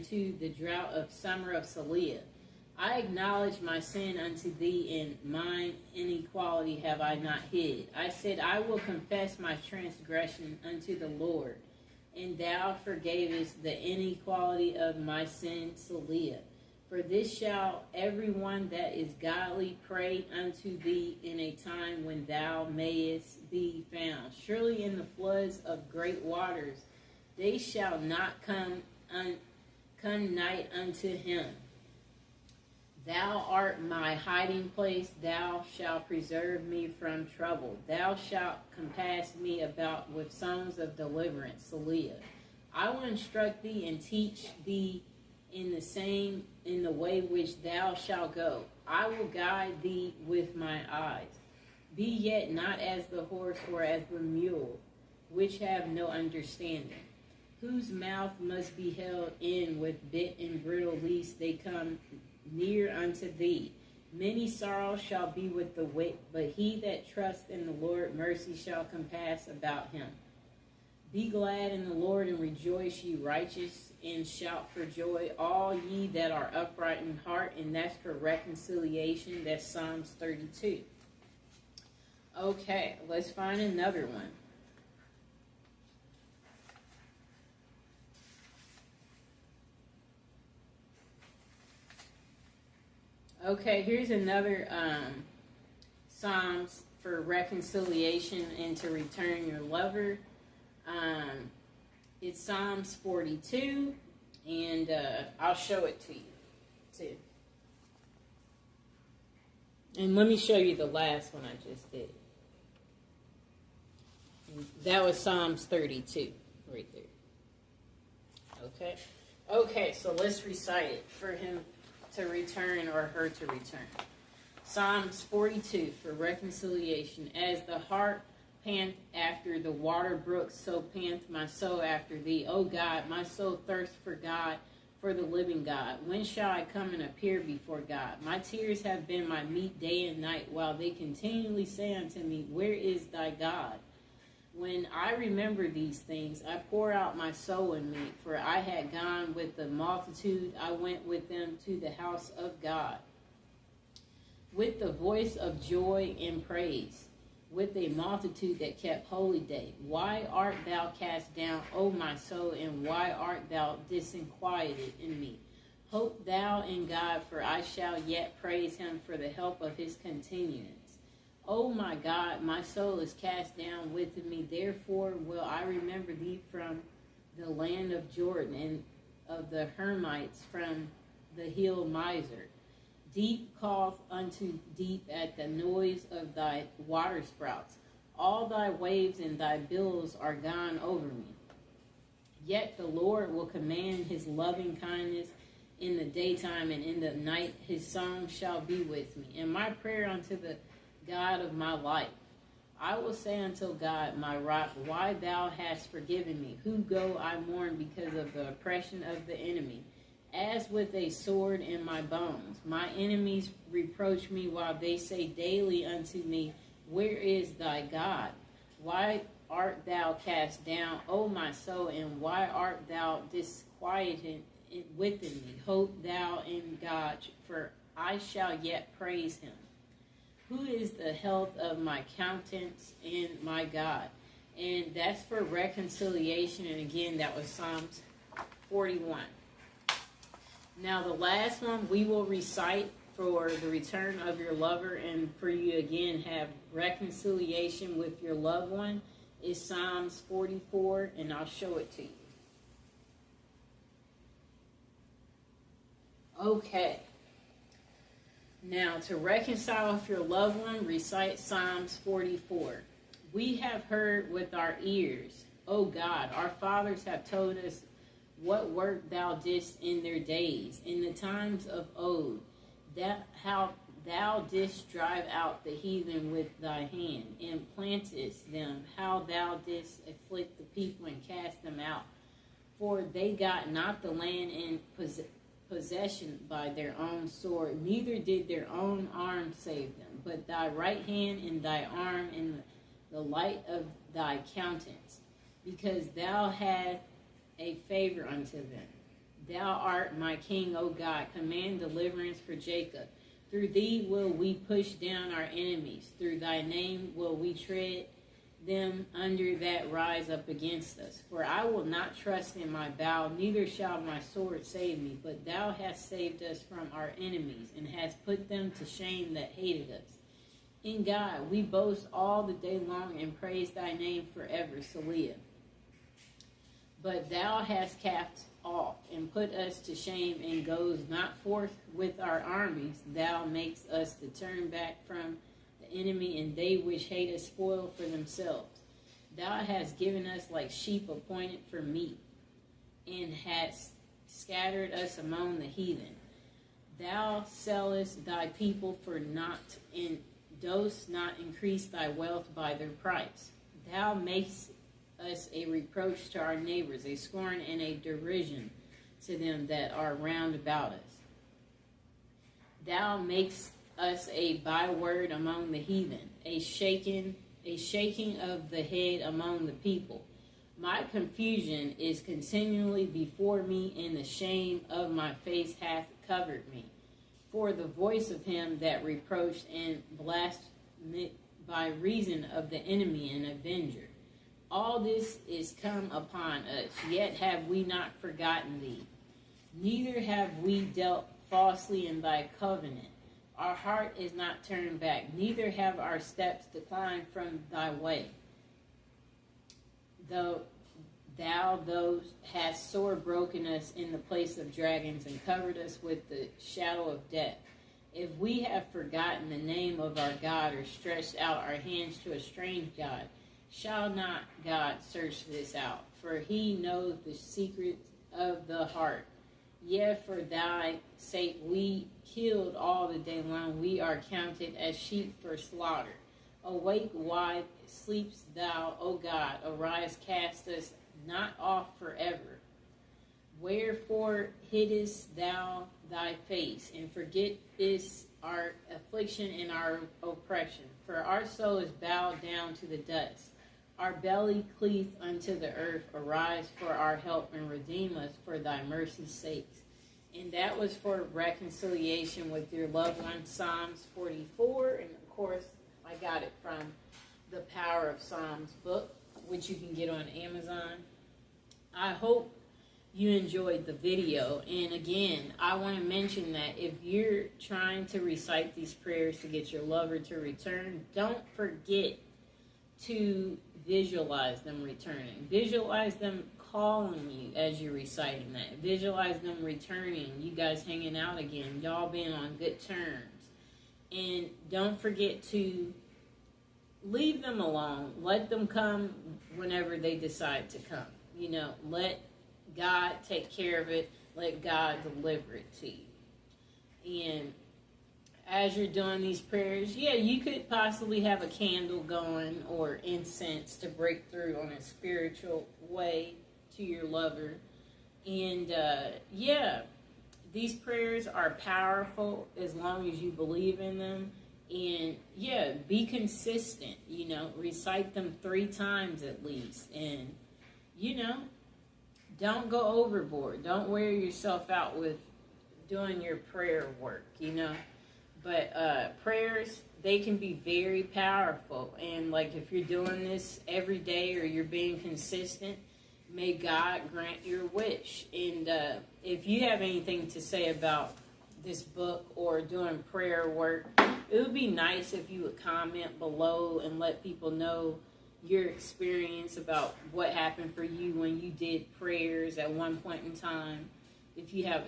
unto the drought of summer of Saliah. I acknowledge my sin unto thee, and mine inequality have I not hid. I said, I will confess my transgression unto the Lord, and thou forgavest the inequality of my sin, Saliah. For this shall every one that is godly pray unto thee in a time when thou mayest be found. Surely in the floods of great waters they shall not come nigh unto him. Thou art my hiding place, thou shalt preserve me from trouble. Thou shalt compass me about with songs of deliverance, Saliah. I will instruct thee and teach thee in the way which thou shalt go. I will guide thee with my eyes. Be yet not as the horse or as the mule, which have no understanding, whose mouth must be held in with bit and bridle, lest they come near unto thee. Many sorrows shall be with the wicked, but he that trusts in the Lord, mercy shall compass about him. Be glad in the Lord and rejoice, ye righteous, and shout for joy, all ye that are upright in heart. And that's for reconciliation. That's Psalms 32. Okay, let's find another one. Okay, here's another Psalms for reconciliation and to return your lover. It's Psalms 42, and I'll show it to you, too. And let me show you the last one I just did. That was Psalms 32, right there. Okay? Okay, so let's recite it for him to return or her to return. Psalms 42 for reconciliation. As the hart pant after the water brooks, so pant my soul after thee. O God, my soul thirsts for God, for the living God. When shall I come and appear before God? My tears have been my meat day and night, while they continually say unto me, where is thy God? When I remember these things, I pour out my soul in me, for I had gone with the multitude, I went with them to the house of God, with the voice of joy and praise, with a multitude that kept holy day. Why art thou cast down, O my soul, and why art thou disquieted in me? Hope thou in God, for I shall yet praise him for the help of his continuance. O my God, my soul is cast down within me, therefore will I remember thee from the land of Jordan, and of the Hermites from the hill Mizar. Deep calleth unto deep at the noise of thy water spouts. All thy waves and thy billows are gone over me. Yet the Lord will command his loving kindness in the daytime, and in the night his song shall be with me, and my prayer unto the God of my life. I will say unto God, my rock, why thou hast forgiven me? Who go I mourn because of the oppression of the enemy, as with a sword in my bones. My enemies reproach me, while they say daily unto me, where is thy God? Why art thou cast down, O my soul, and why art thou disquieted within me? Hope thou in God, for I shall yet praise him, who is the health of my countenance and my God. And that's for reconciliation. And again, that was Psalms 41. Now the last one we will recite for the return of your lover, and for you again have reconciliation with your loved one, is Psalms 44, and I'll show it to you. Okay. Now, to reconcile with your loved one, recite Psalms 44. We have heard with our ears, O God, our fathers have told us what work thou didst in their days, in the times of old, that how thou didst drive out the heathen with thy hand, and plantest them, how thou didst afflict the people and cast them out. For they got not the land in possession by their own sword, neither did their own arm save them, but thy right hand and thy arm and the light of thy countenance, because thou hadst a favor unto them. Thou art my king, O God. Command deliverance for Jacob. Through thee will we push down our enemies. Through thy name will we tread them under that rise up against us. For I will not trust in my bow, neither shall my sword save me. But thou hast saved us from our enemies, and hast put them to shame that hated us. In God we boast all the day long, and praise thy name forever. Selah. But thou hast cast off, and put us to shame, and goes not forth with our armies. Thou makest us to turn back from the enemy, and they which hate us spoil for themselves. Thou hast given us like sheep appointed for meat, and hast scattered us among the heathen. Thou sellest thy people for naught, and dost not increase thy wealth by their price. Thou makest us a reproach to our neighbors, a scorn and a derision to them that are round about us. Thou makest us a byword among the heathen, a shaking of the head among the people. My confusion is continually before me, and the shame of my face hath covered me. For the voice of him that reproached and blasphemed by reason of the enemy and avenger. All this is come upon us, yet have we not forgotten thee. Neither have we dealt falsely in thy covenant. Our heart is not turned back, neither have our steps declined from thy way. Though thou hast sore broken us in the place of dragons, and covered us with the shadow of death. If we have forgotten the name of our God, or stretched out our hands to a strange God, shall not God search this out? For he knows the secrets of the heart. Yet for thy sake we killed all the day long. We are counted as sheep for slaughter. Awake, why sleepst thou, O God? Arise, cast us not off forever. Wherefore hiddest thou thy face, and forgettest our affliction and our oppression? For our soul is bowed down to the dust. Our belly cleaveth unto the earth. Arise for our help, and redeem us for thy mercy's sakes. And that was for reconciliation with your loved one, Psalms 44. And of course, I got it from the Power of Psalms book, which you can get on Amazon. I hope you enjoyed the video. And again, I want to mention that if you're trying to recite these prayers to get your lover to return, don't forget to visualize them returning. Visualize them calling you as you're reciting that. Visualize them returning, you guys hanging out again, y'all being on good terms. And don't forget to leave them alone. Let them come whenever they decide to come. You know, let God take care of it. Let God deliver it to you. And as you're doing these prayers, yeah, you could possibly have a candle going or incense to break through on a spiritual way to your lover. And yeah, these prayers are powerful as long as you believe in them. And yeah, be consistent, you know, recite them 3 times at least. And, you know, don't go overboard. Don't wear yourself out with doing your prayer work, you know. But prayers, they can be very powerful. And like if you're doing this every day or you're being consistent, may God grant your wish. And if you have anything to say about this book or doing prayer work, it would be nice if you would comment below and let people know your experience about what happened for you when you did prayers at one point in time. If you have